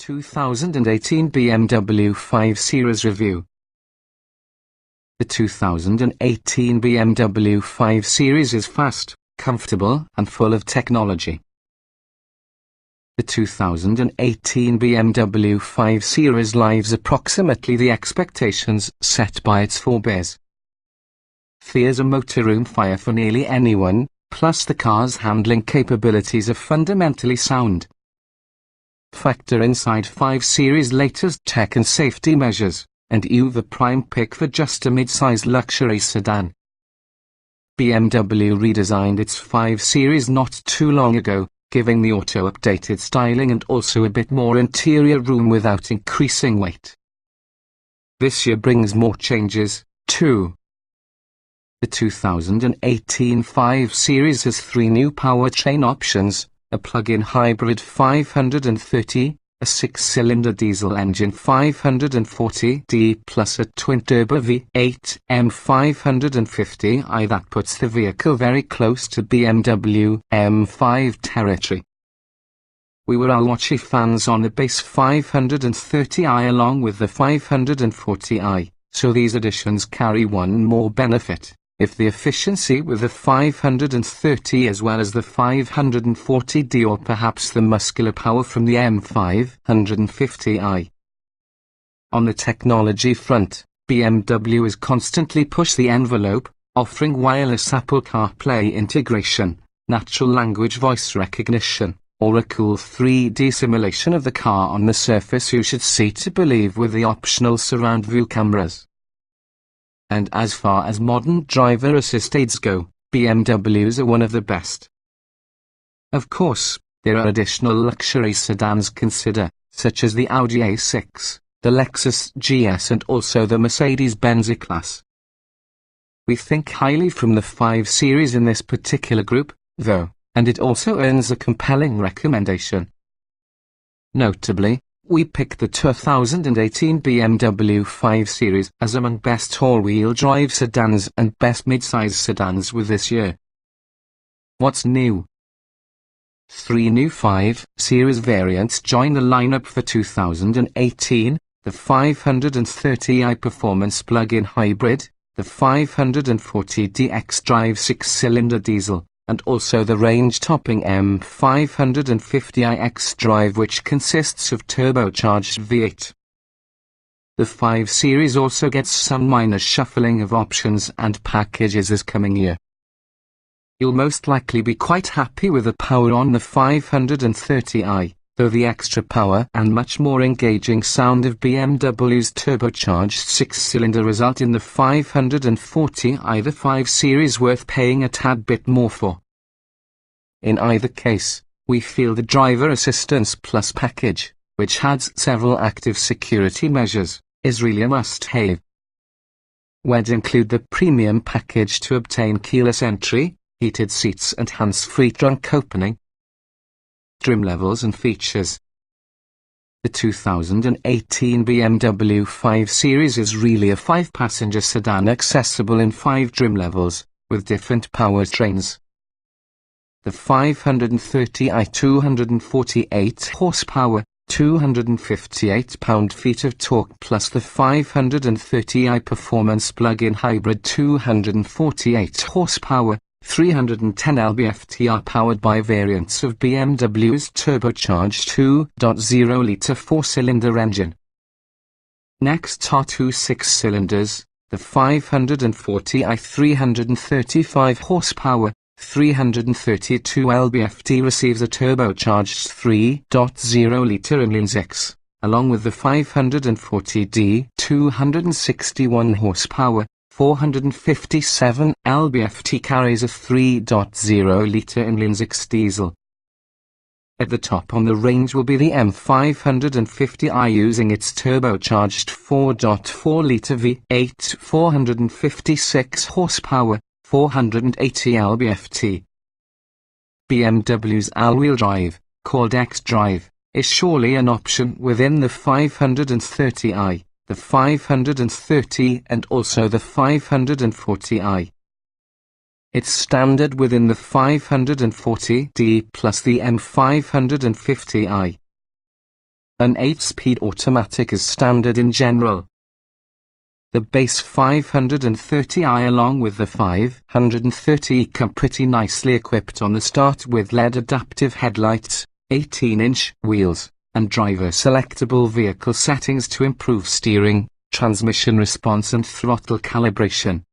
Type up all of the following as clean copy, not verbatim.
2018 BMW 5 Series Review. The 2018 BMW 5 Series is fast, comfortable, and full of technology. The 2018 BMW 5 Series lives approximately the expectations set by its forebears. There's a motorroom fire for nearly anyone, plus the car's handling capabilities are fundamentally sound. Factor inside 5 Series latest tech and safety measures, and you've a prime pick for just a mid-sized luxury sedan. BMW redesigned its 5 Series not too long ago, giving the auto updated styling and also a bit more interior room without increasing weight. This year brings more changes, too. The 2018 5 Series has 3 new powertrain options: a plug-in hybrid 530, a 6-cylinder diesel engine 540D plus a twin-turbo V8 M550i that puts the vehicle very close to BMW M5 territory. We were all watchy fans on the base 530i along with the 540i, so these additions carry one more benefit. If the efficiency with the 530 as well as the 540D or perhaps the muscular power from the M550i. On the technology front, BMW has constantly pushed the envelope, offering wireless Apple CarPlay integration, natural language voice recognition, or a cool 3D simulation of the car on the surface you should see to believe with the optional surround view cameras. And as far as modern driver assist aids go, BMWs are one of the best. Of course, there are additional luxury sedans consider, such as the Audi A6, the Lexus GS and also the Mercedes-Benz E-Class. We think highly from the 5 Series in this particular group, though, and it also earns a compelling recommendation. Notably, we picked the 2018 BMW 5 Series as among best all-wheel drive sedans and best mid-size sedans with this year. What's new? 3 new 5 Series variants join the lineup for 2018, the 530i Performance plug-in hybrid, the 540d X-Drive 6-cylinder diesel, and also the range-topping M550i X-Drive which consists of turbocharged V8. The 5 Series also gets some minor shuffling of options and packages this coming year. You'll most likely be quite happy with the power on the 530i, though the extra power and much more engaging sound of BMW's turbocharged 6-cylinder result in the 540i. The 5 Series worth paying a tad bit more for. In either case, we feel the Driver Assistance Plus package, which adds several active security measures, is really a must-have. We'd include the premium package to obtain keyless entry, heated seats and hands-free trunk opening. Trim levels and features. The 2018 BMW 5 Series is really a 5-passenger sedan accessible in 5 trim levels, with different powertrains. The 530i 248 horsepower, 258 pound-feet of torque plus the 530i Performance plug-in hybrid 248 horsepower, 310 lb-ft are powered by variants of BMW's turbocharged 2.0-litre 4-cylinder engine. Next are 2 6-cylinders, the 540i 335 horsepower, 332 lb-ft receives a turbocharged 3.0-litre inline-six, along with the 540d 261 horsepower, 457 lb-ft carries a 3.0-litre inline-six diesel. At the top on the range will be the M550i using its turbocharged 4.4-litre V8 456 horsepower, 480 lb-ft. BMW's all-wheel drive, called X-Drive, is surely an option within the 530i. The 530 and also the 540i. It's standard within the 540D plus the M550i. An 8-speed automatic is standard in general. The base 530i along with the 530e come pretty nicely equipped on the start with LED adaptive headlights, 18-inch wheels, and driver selectable vehicle settings to improve steering, transmission response and throttle calibration.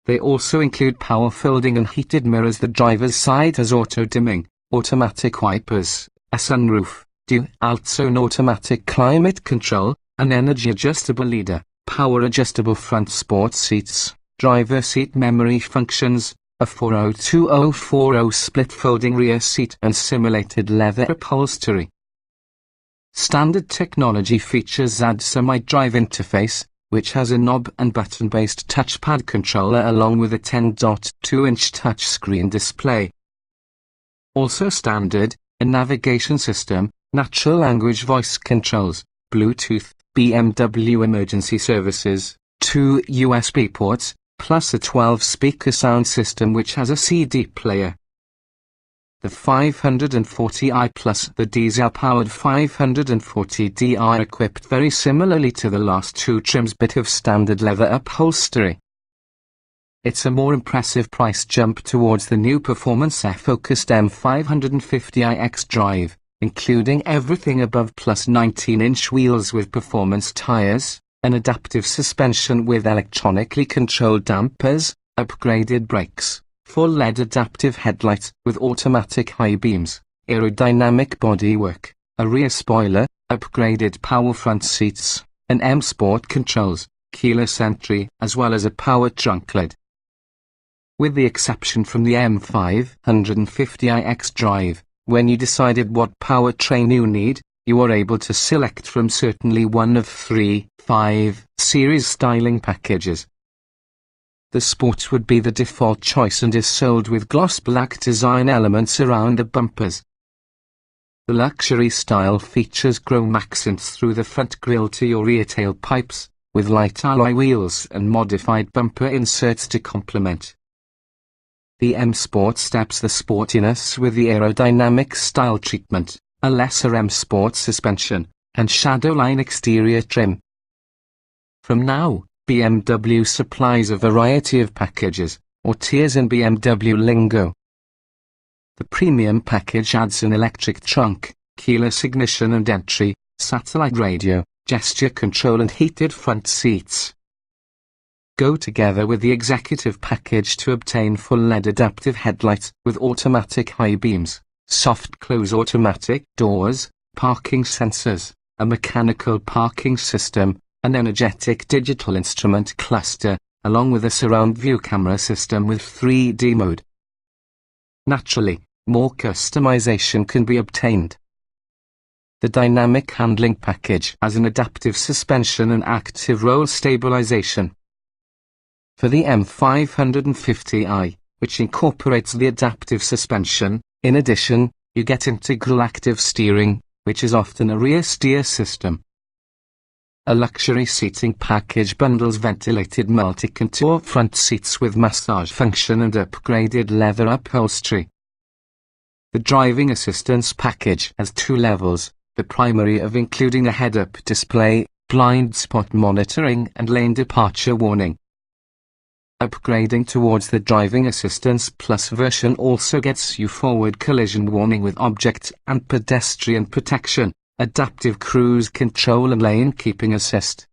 They also include power folding and heated mirrors. The driver's side has auto-dimming, automatic wipers, a sunroof, dual-zone automatic climate control, an energy-adjustable leader, power-adjustable front sports seats, driver seat memory functions, a 402/040 split-folding rear seat and simulated leather upholstery. Standard technology features add semi-drive interface, which has a knob and button-based touchpad controller along with a 10.2-inch touchscreen display. Also standard, a navigation system, natural language voice controls, Bluetooth, BMW emergency services, 2 USB ports, plus a 12-speaker sound system which has a CD player. The 540i plus the diesel-powered 540d are equipped very similarly to the last two trims, bit of standard leather upholstery. It's a more impressive price jump towards the new performance-focused M550iX drive, including everything above plus 19-inch wheels with performance tires, an adaptive suspension with electronically controlled dampers, upgraded brakes, full LED adaptive headlights with automatic high beams, aerodynamic bodywork, a rear spoiler, upgraded power front seats, an M Sport controls, keyless entry as well as a power trunk lid. With the exception from the M550iX drive, when you decided what powertrain you need, you are able to select from certainly one of 3, 5 series styling packages. The Sport would be the default choice and is sold with gloss black design elements around the bumpers. The luxury style features chrome accents through the front grille to your rear tailpipes, with light alloy wheels and modified bumper inserts to complement. The M Sport steps the sportiness with the aerodynamic style treatment, a lesser M Sport suspension, and Shadowline exterior trim. From now, BMW supplies a variety of packages, or tiers in BMW lingo. The premium package adds an electric trunk, keyless ignition and entry, satellite radio, gesture control and heated front seats. Go together with the executive package to obtain full LED adaptive headlights with automatic high beams, soft close automatic doors, parking sensors, a mechanical parking system, an energetic digital instrument cluster, along with a surround view camera system with 3D mode. Naturally, more customization can be obtained. The dynamic handling package has an adaptive suspension and active roll stabilization. For the M550i, which incorporates the adaptive suspension, in addition, you get integral active steering, which is often a rear steer system. A luxury seating package bundles ventilated multi-contour front seats with massage function and upgraded leather upholstery. The driving assistance package has 2 levels, the primary of including a head-up display, blind spot monitoring and lane departure warning. Upgrading towards the Driving Assistance Plus version also gets you forward collision warning with object and pedestrian protection, adaptive cruise control and lane keeping assist.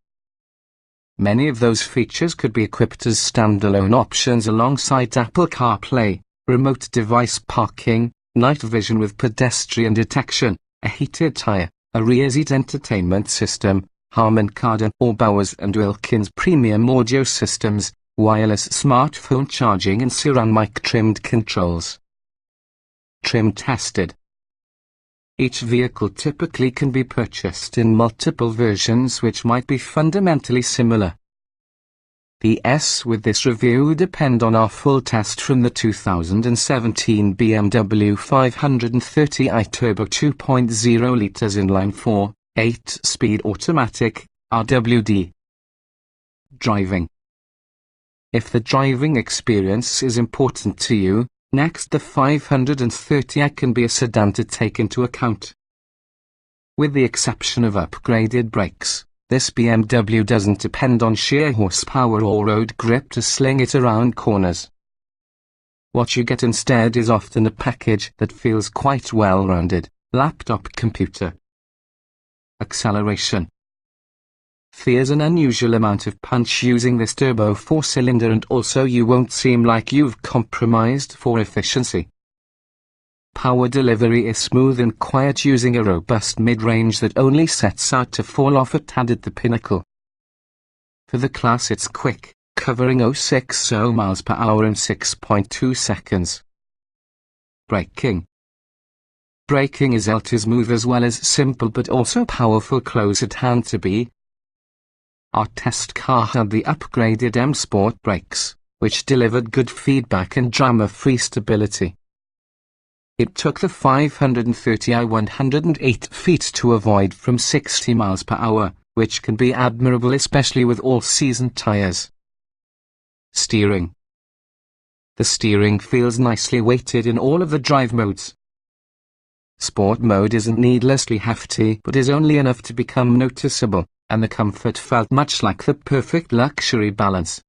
Many of those features could be equipped as standalone options alongside Apple CarPlay, remote device parking, night vision with pedestrian detection, a heated tire, a rear seat entertainment system, Harman Kardon or Bowers & Wilkins premium audio systems, wireless smartphone charging and ceramic trimmed controls. Trim tested. Each vehicle typically can be purchased in multiple versions which might be fundamentally similar. The S with this review depend on our full test from the 2017 BMW 530i Turbo 2.0 litres inline-4, 8-speed automatic, RWD. Driving. If the driving experience is important to you, next the 530i can be a sedan to take into account. With the exception of upgraded brakes, this BMW doesn't depend on sheer horsepower or road grip to sling it around corners. What you get instead is often a package that feels quite well-rounded. Laptop computer. Acceleration. Feels an unusual amount of punch using this turbo 4-cylinder, and also you won't seem like you've compromised for efficiency. Power delivery is smooth and quiet using a robust mid-range that only sets out to fall off a tad at the pinnacle. For the class it's quick, covering 060 miles per hour in 6.2 seconds. Braking. Braking is ultra-smooth as well as simple but also powerful close at hand to be. Our test car had the upgraded M Sport brakes, which delivered good feedback and drama-free stability. It took the 530i 108 feet to avoid from 60 miles per hour, which can be admirable especially with all-season tires. Steering. The steering feels nicely weighted in all of the drive modes. Sport mode isn't needlessly hefty but is only enough to become noticeable, and the comfort felt much like the perfect luxury balance.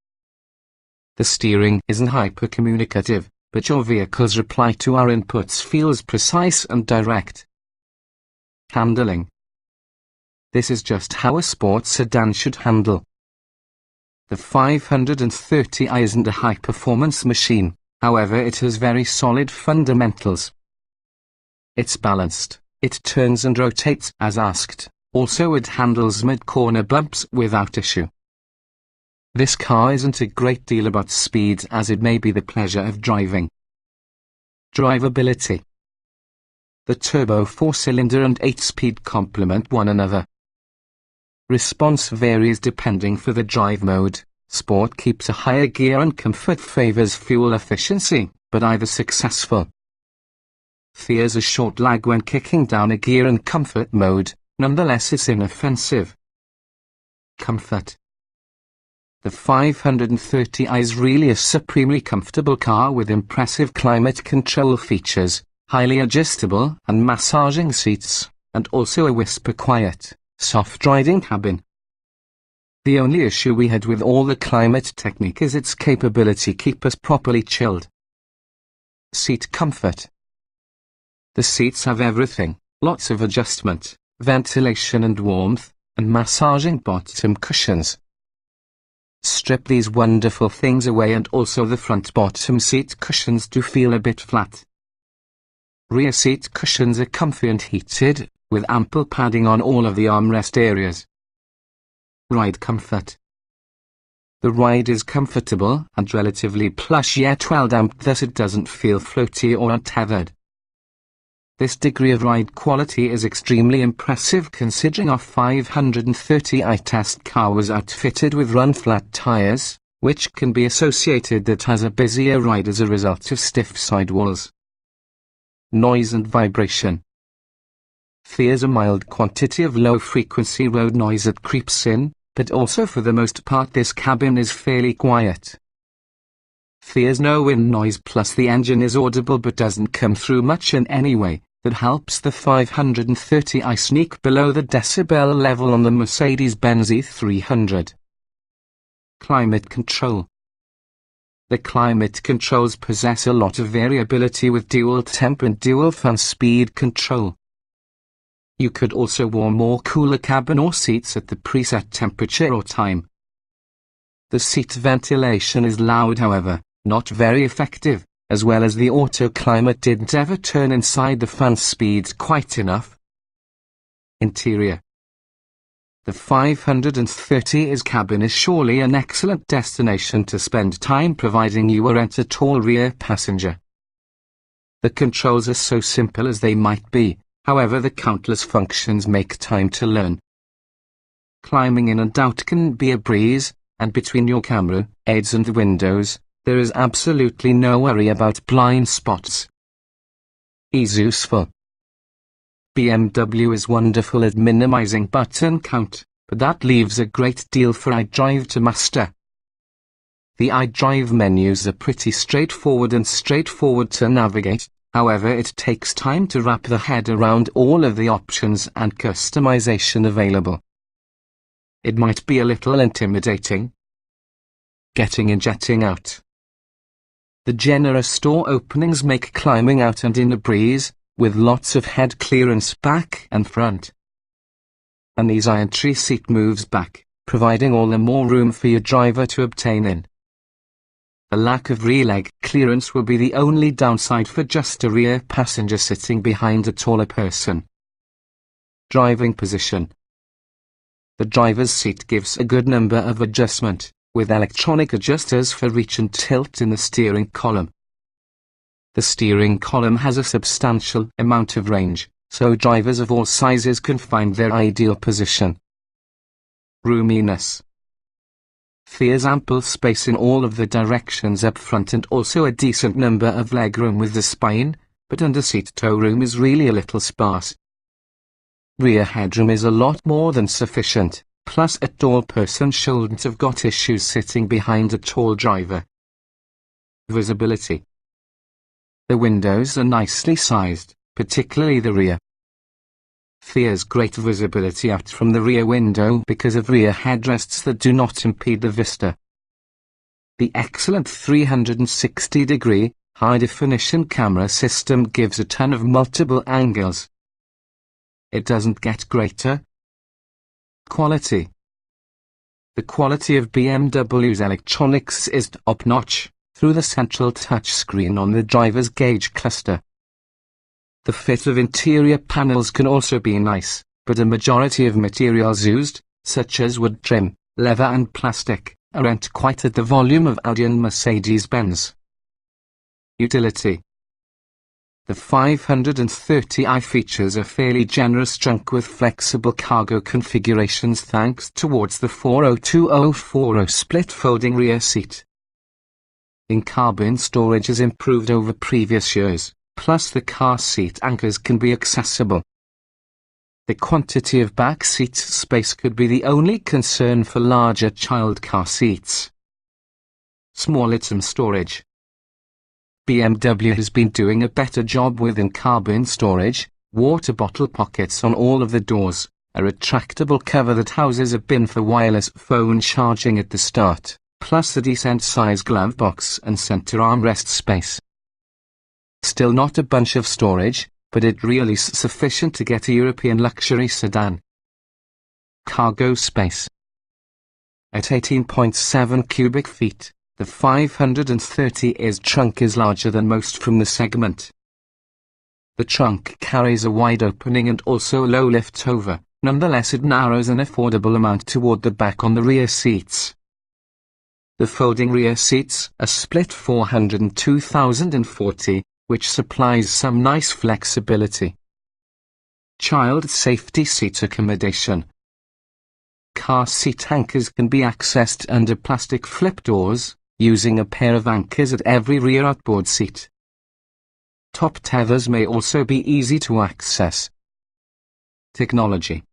The steering isn't hyper-communicative, but your vehicle's reply to our inputs feels precise and direct. Handling. This is just how a sports sedan should handle. The 530i isn't a high-performance machine, however it has very solid fundamentals. It's balanced, it turns and rotates as asked, also it handles mid-corner bumps without issue. This car isn't a great deal about speed as it may be the pleasure of driving. Drivability. The turbo 4-cylinder and 8-speed complement one another. Response varies depending for the drive mode. Sport keeps a higher gear and comfort favors fuel efficiency, but either successful. Fears a short lag when kicking down a gear in comfort mode, nonetheless it's inoffensive. Comfort. The 530i is really a supremely comfortable car with impressive climate control features, highly adjustable and massaging seats, and also a whisper-quiet, soft-riding cabin. The only issue we had with all the climate technique is its capability to keep us properly chilled. Seat comfort. The seats have everything, lots of adjustment, ventilation and warmth, and massaging bottom cushions. Strip these wonderful things away and also the front bottom seat cushions do feel a bit flat. Rear seat cushions are comfy and heated, with ample padding on all of the armrest areas. Ride comfort. The ride is comfortable and relatively plush yet well damped, thus it doesn't feel floaty or untethered. This degree of ride quality is extremely impressive considering our 530i test car was outfitted with run-flat tires, which can be associated that has a busier ride as a result of stiff sidewalls. Noise and vibration. Fears a mild quantity of low-frequency road noise that creeps in, but also for the most part this cabin is fairly quiet. Fears no wind noise, plus the engine is audible but doesn't come through much in any way that helps the 530i sneak below the decibel level on the Mercedes-Benz E300. Climate control. The climate controls possess a lot of variability with dual temp and dual fan speed control. You could also warm or cool a cabin or seats at the preset temperature or time. The seat ventilation is loud, however, not very effective, as well as the auto climate didn't ever turn inside the fan speeds quite enough. Interior. The 530i's cabin is surely an excellent destination to spend time, providing you a rent-a-tall rear passenger. The controls are so simple as they might be, however the countless functions make time to learn. Climbing in and out can be a breeze, and between your camera, aids and windows, there is absolutely no worry about blind spots. Is useful. BMW is wonderful at minimizing button count, but that leaves a great deal for iDrive to master. The iDrive menus are pretty straightforward to navigate, However, it takes time to wrap the head around all of the options and customization available. It might be a little intimidating. Getting and jetting out. The generous door openings make climbing out and in a breeze, with lots of head clearance back and front. An easy entry seat moves back, providing all the more room for your driver to obtain in. The lack of rear leg clearance will be the only downside for just a rear passenger sitting behind a taller person. Driving position. The driver's seat gives a good number of adjustment, with electronic adjusters for reach and tilt in the steering column. The steering column has a substantial amount of range, so drivers of all sizes can find their ideal position. Roominess. There's ample space in all of the directions up front and also a decent number of legroom with the spine, but under-seat toe room is really a little sparse. Rear headroom is a lot more than sufficient, plus a tall person shouldn't have got issues sitting behind a tall driver. Visibility. The windows are nicely sized, particularly the rear. There's great visibility out from the rear window because of rear headrests that do not impede the vista. The excellent 360-degree, high-definition camera system gives a ton of multiple angles. It doesn't get greater. Quality. The quality of BMW's electronics is top-notch, through the central touchscreen on the driver's gauge cluster. The fit of interior panels can also be nice, but a majority of materials used, such as wood trim, leather and plastic, aren't quite at the volume of Audi and Mercedes-Benz. Utility. The 530i features a fairly generous trunk with flexible cargo configurations thanks towards the 402040 split folding rear seat. In-cabin storage has improved over previous years. Plus the car seat anchors can be accessible. The quantity of back seat space could be the only concern for larger child car seats. Small item storage. BMW has been doing a better job with in-cabin storage, water bottle pockets on all of the doors, a retractable cover that houses a bin for wireless phone charging at the start, plus the decent-sized glove box and center armrest space. Still not a bunch of storage, but it really is sufficient to get a European luxury sedan. Cargo space. At 18.7 cubic feet, the 530i's trunk is larger than most from the segment. The trunk carries a wide opening and also low lift over, nonetheless it narrows an affordable amount toward the back on the rear seats. The folding rear seats are split 402,040, which supplies some nice flexibility. Child safety seat accommodation. Car seat anchors can be accessed under plastic flip doors, using a pair of anchors at every rear outboard seat. Top tethers may also be easy to access. Technology.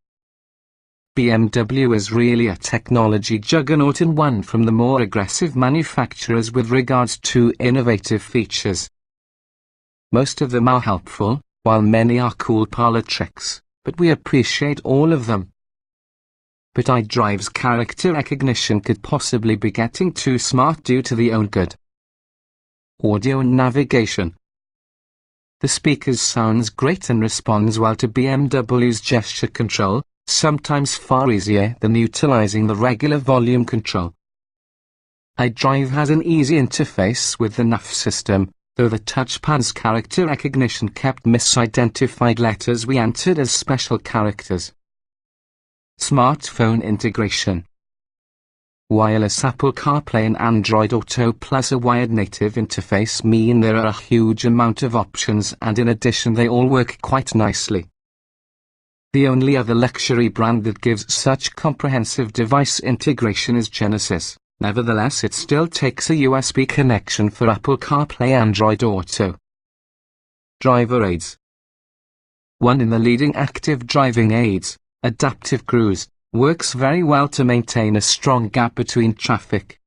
BMW is really a technology juggernaut and one from the more aggressive manufacturers with regards to innovative features. Most of them are helpful, while many are cool parlor tricks, but we appreciate all of them. But iDrive's character recognition could possibly be getting too smart due to the own good. Audio and navigation. The speakers sounds great and responds well to BMW's gesture control, sometimes far easier than utilizing the regular volume control. iDrive has an easy interface with the nav system, though the touchpad's character recognition kept misidentified letters we entered as special characters. Smartphone integration. Wireless Apple CarPlay and Android Auto plus a wired native interface mean there are a huge amount of options, and in addition they all work quite nicely. The only other luxury brand that gives such comprehensive device integration is Genesis. Nevertheless, it still takes a USB connection for Apple CarPlay Android Auto. Driver aids. One in the leading active driving aids, Adaptive Cruise, works very well to maintain a strong gap between traffic.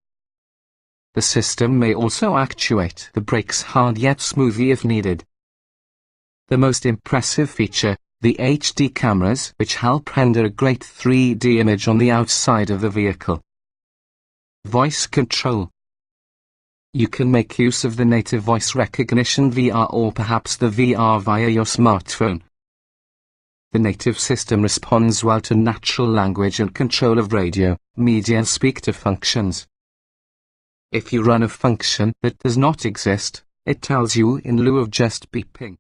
The system may also actuate the brakes hard yet smoothly if needed. The most impressive feature, the HD cameras, which help render a great 3D image on the outside of the vehicle. Voice control. You can make use of the native voice recognition VR or perhaps the VR via your smartphone. The native system responds well to natural language and control of radio, media and speak-to functions. If you run a function that does not exist, it tells you in lieu of just beeping.